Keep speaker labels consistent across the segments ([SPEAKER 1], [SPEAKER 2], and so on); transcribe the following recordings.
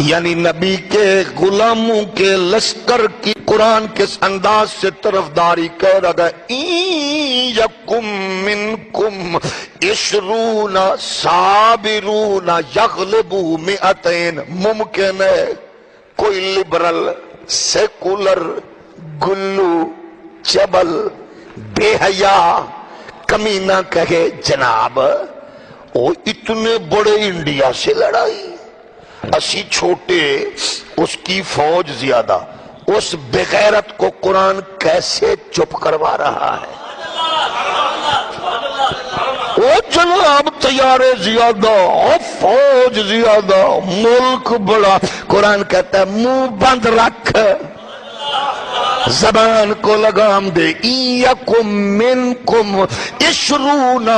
[SPEAKER 1] یعنی نبی کے غلاموں کے لشکر کی قرآن کے انداز سے طرفداری کہہ رہا ہے یکم منکم عشرون صابرون یغلبوا مئتین. ممکن ہے کوئی لبرل سیکولر گلو چبل بے حیا کمینہ کہے جناب او اتنے بڑے انڈیا سے لڑائی اسی چھوٹے اس کی فوج زیادہ. اس بغیرت کو قرآن کیسے چپ کروا رہا ہے؟ او جناب طیارے زیادہ فوج زیادہ ملک بڑا. قرآن کہتا ہے منہ بند رکھ زبان کو لگام دے. یکم منکم عشرون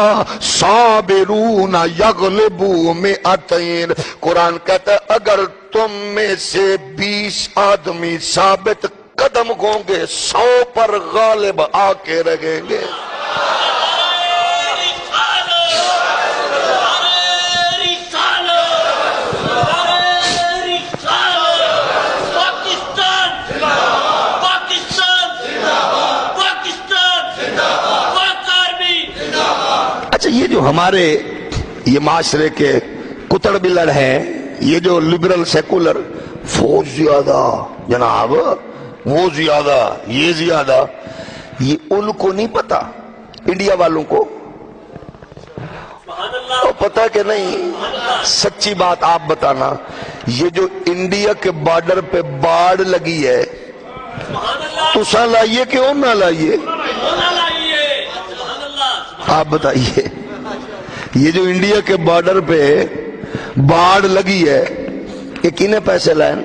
[SPEAKER 1] صابرون یغلبوا مئتین. قرآن کہتا ہے اگر تم میں سے 20 آدمی ثابت قدم ہوں گے 100 پر غالب آ کے رہیں گے. یہ جو ہمارے یہ معاشرے کے کتڑ بلڑ ہیں یہ جو لبرل سیکولر فوج زیادہ جناب وہ زیادہ یہ زیادہ یہ ان کو نہیں پتا انڈیا والوں کو پتا کہ نہیں. سچی بات آپ بتانا یہ جو انڈیا کے بارڈر پہ باڑ لگی ہے تسا لائیے کہ اور نہ لائیے آپ بتائیے. یہ جو انڈیا کے بارڈر پہ باڑ لگی ہے یہ کنے پیسے لائن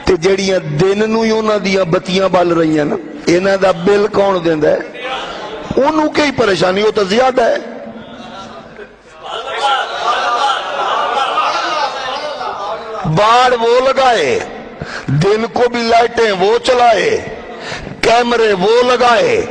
[SPEAKER 1] تے جڑیاں دن نو ہی انہاں دیاں بتیاں بل رہی ہیں نا انہاں دا بل کون دیندا ہے؟ انہوں کی پریشانی ہو تو زیادہ ہے. باڑ وہ لگائے دن کو بھی لائٹیں وہ چلائے کیمرے وہ لگائے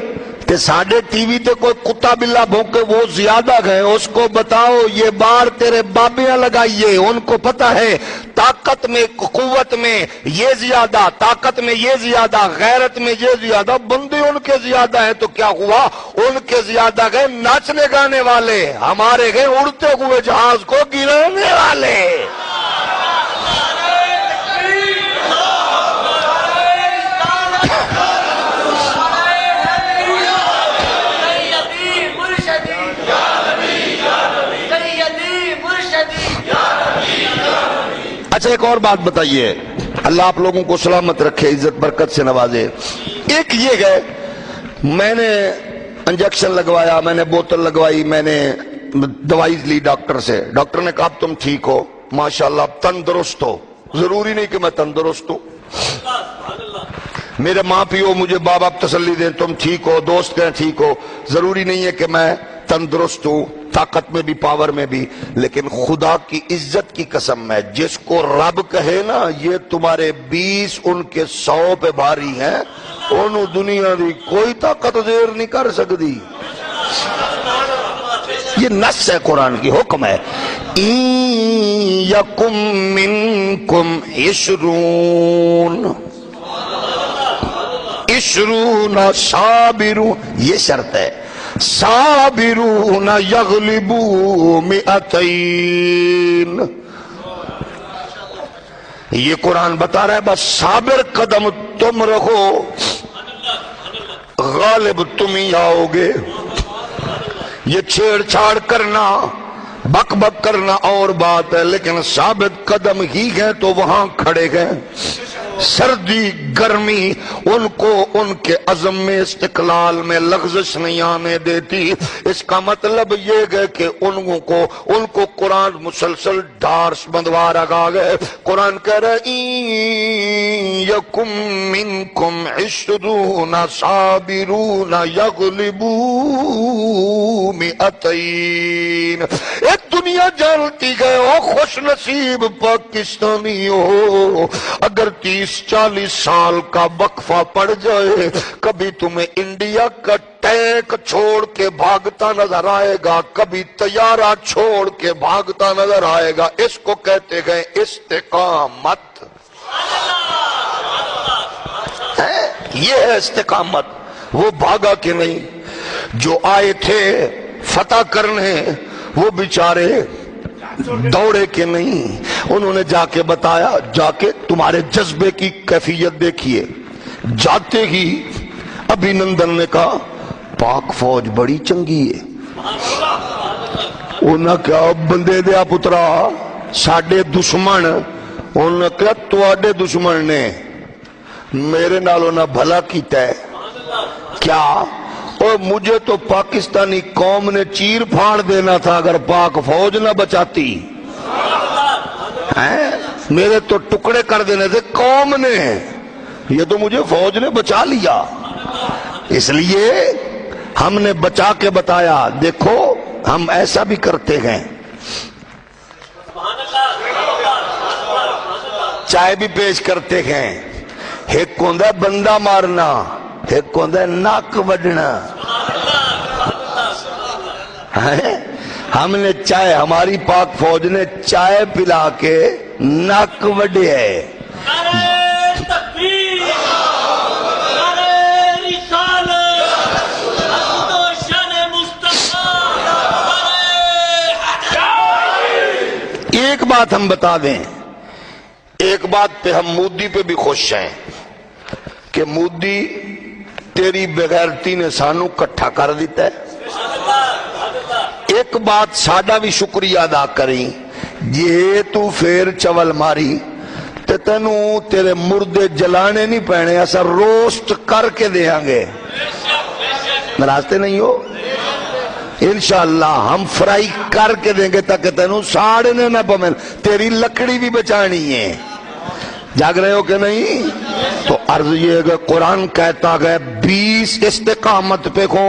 [SPEAKER 1] کہ ساڑھے ٹی وی تے کوئی کتا بلا بھونکے وہ زیادہ گئے. اس کو بتاؤ یہ بار تیرے بابیاں لگائیے ان کو پتا ہے طاقت میں قوت میں یہ زیادہ طاقت میں یہ زیادہ غیرت میں یہ زیادہ. بندے ان کے زیادہ ہیں تو کیا ہوا ان کے زیادہ گئے ناچنے گانے والے ہمارے گئے اڑتے ہوئے جہاز کو گرانے والے. اچھا ایک اور بات بتائیے اللہ آپ لوگوں کو سلامت رکھے عزت برکت سے نوازے. ایک یہ ہے میں نے انجیکشن لگوایا میں نے بوتل لگوائی میں نے دوائی لی ڈاکٹر سے. ڈاکٹر نے کہا اب تم ٹھیک ہو ماشاءاللہ اب تندرست ہو. ضروری نہیں کہ میں تندرست ہوں. میرے ماں پیو مجھے باپ باپ تسلی دیں تم ٹھیک ہو دوست کہیں ٹھیک ہو. ضروری نہیں ہے کہ میں تندرست ہوں طاقت میں بھی پاور میں بھی. لیکن خدا کی عزت کی قسم ہے جس کو رب کہے نا یہ تمہارے 20 ان کے 100 پہ بھاری ہیں انہوں دنیا دی کوئی طاقت زیر نہیں کر سکتی. یہ نص ہے قرآن کی حکم ہے. یکم منکم عشرون صابرون یہ شرط ہے صابرون یغلبوا مئتین. یہ قرآن بتا رہا ہے بس صابر قدم تم رکھو غالب تم ہی آؤ گے. یہ چھیڑ چھاڑ کرنا بک بک کرنا اور بات ہے لیکن ثابت قدم ہی گئے تو وہاں کھڑے گئے. سردی گرمی ان کو ان کے عزم میں استقلال میں لغزش نہیں آنے دیتی. اس کا مطلب یہ ہے کہ ان کو قرآن مسلسل ڈارس بندوا رکھا گئے. قرآن کہہ رہے یکم منکم عشرون صابرون یغلبوا مئتین. ایک دنیا دنیا جانتی ہے او خوش نصیب پاکستانی ہو، اگر 30-40 سال کا وقفہ پڑ جائے کبھی تمہیں انڈیا کا ٹینک چھوڑ کے بھاگتا نظر آئے گا، کبھی طیارہ چھوڑ کے بھاگتا نظر آئے گا۔ اس کو کہتے گئے استقامت ہے، یہ ہے استقامت۔ وہ بھاگا کہ نہیں؟ جو آئے تھے فتح کرنے وہ بیچارے دوڑے کہ نہیں؟ انہوں نے جا کے بتایا، جا کے تمہارے جذبے کی کیفیت دیکھیے۔ جاتے ہی ابھی نندن نے کہا پاک فوج بڑی چنگی ہے۔ انہوں نے کہا بندے دیا پترا ساڑھے دشمن، انہوں نے کہا تواڈے دشمن نے میرے نالوں نہ بھلا کیتا ہے کیا؟ اور مجھے تو پاکستانی قوم نے چیر پھاڑ دینا تھا اگر پاک فوج نہ بچاتی، میرے تو ٹکڑے کر دینے تھے قوم نے، یہ تو مجھے فوج نے بچا لیا۔ اس لیے ہم نے بچا کے بتایا دیکھو ہم ایسا بھی کرتے ہیں، چائے بھی پیش کرتے ہیں، ایک ہوندہ بندہ مارنا، ایک ہوندہ ناک وڈنا۔ ہم نے چائے، ہماری پاک فوج نے چائے پلا کے ناک وڈے ہے۔ ایک بات ہم بتا دیں، ایک بات پہ ہم مودی پہ بھی خوش ہیں کہ مودی تیری بغیرتی نے سانو کٹھا کر دیتا ہے۔ ایک بات ساڈا بھی شکریہ ادا کریں، یہ تو پھر چول ماری تے تینوں تیرے مردے جلانے نہیں پینے، ایسا روسٹ کر کے دیاں گے، نراستے نہیں ہو؟ انشاءاللہ ہم فرائی کر کے دیں گے تاکہ تینوں ساڑنے نہ پمیں، تیری لکڑی بھی بچانی ہے۔ جاگ رہے ہو کہ نہیں؟ تو عرض یہ ہے کہ قرآن کہتا ہے 20 استقامت پہ کھو۔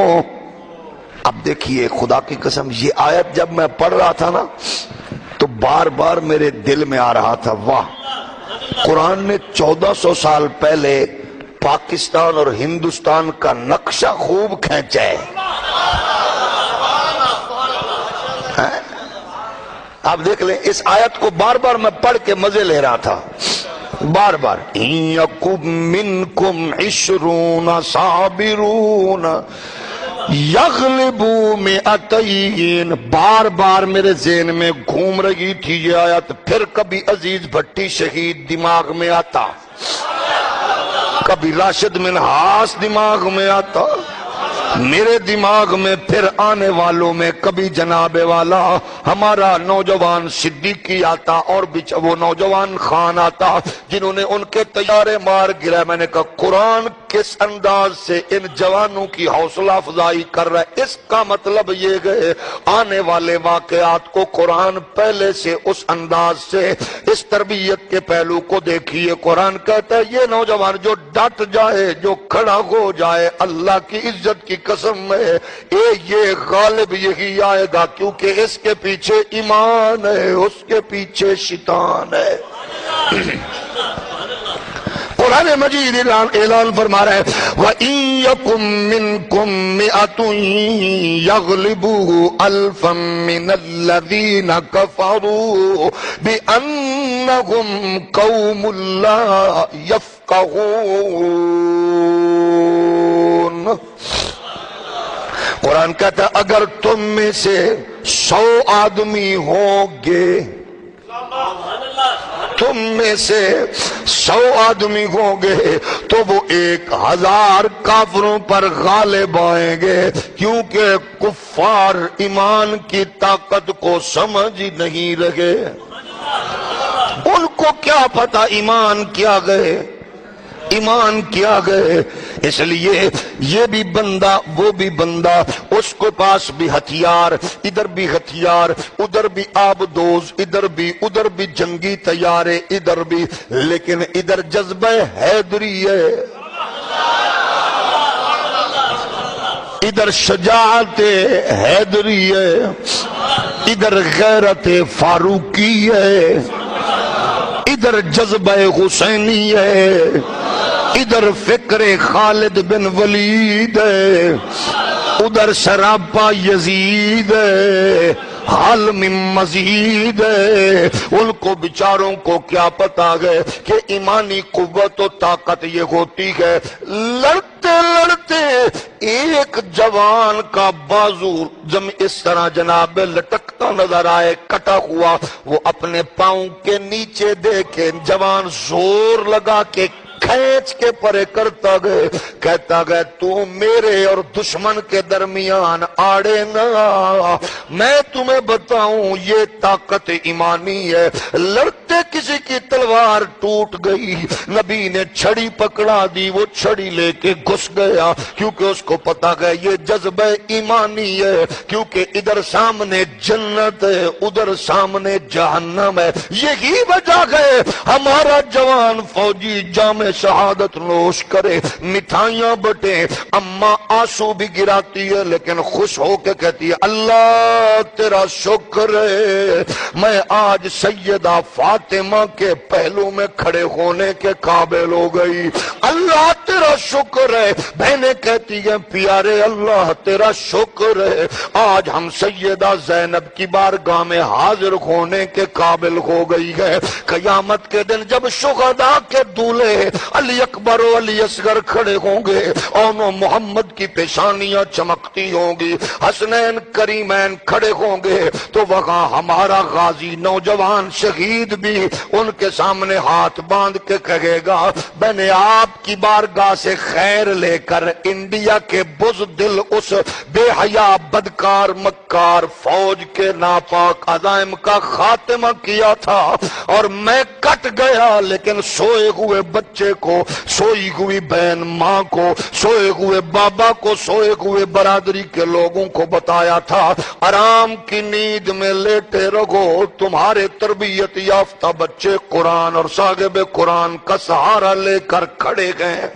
[SPEAKER 1] اب دیکھیے خدا کی قسم یہ آیت جب میں پڑھ رہا تھا نا تو بار بار میرے دل میں آ رہا تھا واہ، قرآن نے 1400 سال پہلے پاکستان اور ہندوستان کا نقشہ خوب کھینچا ہے۔ آپ دیکھ لیں اس آیت کو بار بار میں پڑھ کے مزے لے رہا تھا، بار بار ان یکم منکم 20 صابرون یغلبوا 200، بار بار میرے ذہن میں گھوم رہی تھی یہ آیت، پھر کبھی عزیز بھٹی شہید دماغ میں آتا، کبھی راشد منہاس دماغ میں آتا، میرے دماغ میں پھر آنے والوں میں کبھی جناب والا ہمارا نوجوان صدیقی آتا اور وہ نوجوان خان آتا جنہوں نے ان کے طیارے مار گرا۔ میں نے کہا قرآن کس انداز سے ان جوانوں کی حوصلہ افزائی کر رہا ہے، اس کا مطلب یہ گئے آنے والے واقعات کو قرآن پہلے سے اس انداز سے اس تربیت کے پہلو کو دیکھیے۔ قرآن کہتا ہے یہ نوجوان جو ڈٹ جائے، جو کھڑا ہو جائے، اللہ کی عزت کی قسم ہے یہ غالب یہی آئے گا، کیونکہ اس کے پیچھے ایمان ہے، اس کے پیچھے شیطان ہے۔ قرآن مجید اعلان فرما رہا ہے وَإِن يَكُن مِّنكُم مِّئَةٌ يَغْلِبُوا أَلْفًا مِّنَ الَّذِينَ كَفَرُوا بِأَنَّهُمْ قَوْمٌ لَّا يَفْقَهُونَ۔ قرآن کہتا ہے اگر تم میں سے 100 آدمی ہوں گے، تم میں سے 100 آدمی ہوں گے تو وہ 1000 کافروں پر غالب آئیں گے، کیونکہ کفار ایمان کی طاقت کو سمجھ نہیں رہے، ان کو کیا پتا ایمان کیا گئے، ایمان کیا گئے۔ اس لیے یہ بھی بندہ وہ بھی بندہ، اس کے پاس بھی ہتھیار، ادھر بھی ہتھیار، ادھر بھی آبدوز، ادھر بھی جنگی طیارے، ادھر بھی، لیکن ادھر جذبہ حیدری ہے، ادھر شجاعت حیدری ہے، ادھر غیرت فاروقی ہے، ادھر جذبہ حسینی ہے، ادھر فکر خالد بن ولید ہے، ادھر سراپا یزید ہے، حال میں مزید ہے۔ ان کو بیچاروں کو کیا پتا ہے کہ ایمانی قوت و طاقت یہ ہوتی ہے، لڑتے لڑتے ایک جوان کا بازو اس طرح جناب لٹکتا نظر آئے، کٹا ہوا، وہ اپنے پاؤں کے نیچے دیکھے، جوان زور لگا کے کھینچ کے پرے کرتا گئے، کہتا گئے تو میرے اور دشمن کے درمیان آڑے نہ، میں تمہیں بتاؤں یہ طاقت ایمانی ہے۔ لڑتے کسی کی تلوار ٹوٹ گئی، نبی نے چھڑی پکڑا دی، وہ چھڑی لے کے گھس گیا، کیونکہ اس کو پتا گیا یہ جذبہ ایمانی ہے، کیونکہ ادھر سامنے جنت ہے، ادھر سامنے جہنم ہے۔ یہی وجہ ہے ہمارا جوان فوجی جامع شہادت نوش کرے، مٹھائیاں بٹے، اماں آنسو بھی گراتی ہے لیکن خوش ہو کے کہتی ہے اللہ تیرا شکر ہے میں آج سیدہ فاطمہ کے پہلو میں کھڑے ہونے کے قابل ہو گئی، اللہ تیرا شکر ہے۔ بہنیں کہتی ہیں پیارے اللہ تیرا شکر ہے آج ہم سیدہ زینب کی بارگاہ میں حاضر ہونے کے قابل ہو گئی ہے۔ قیامت کے دن جب شہداء کے دولے علی اکبر و علی اصغر کھڑے ہوں گے، اور محمد کی پیشانیاں چمکتی ہوں گی، حسنین کریمین کھڑے ہوں گے، تو وہاں ہمارا غازی نوجوان شہید بھی ان کے سامنے ہاتھ باندھ کے کہے گا میں نے آپ کی بارگاہ سے خیر لے کر انڈیا کے بزدل اس بے حیا بدکار مکار فوج کے ناپاک عزائم کا خاتمہ کیا تھا، اور میں کٹ گیا لیکن سوئے ہوئے بچے کو، سوئی ہوئی بہن ماں کو، سوئے ہوئے بابا کو، سوئے ہوئے برادری کے لوگوں کو بتایا تھا آرام کی نیند میں لیٹے رہو، تمہارے تربیت یافتہ بچے قرآن اور صاحب قرآن کا سہارا لے کر کھڑے گئے۔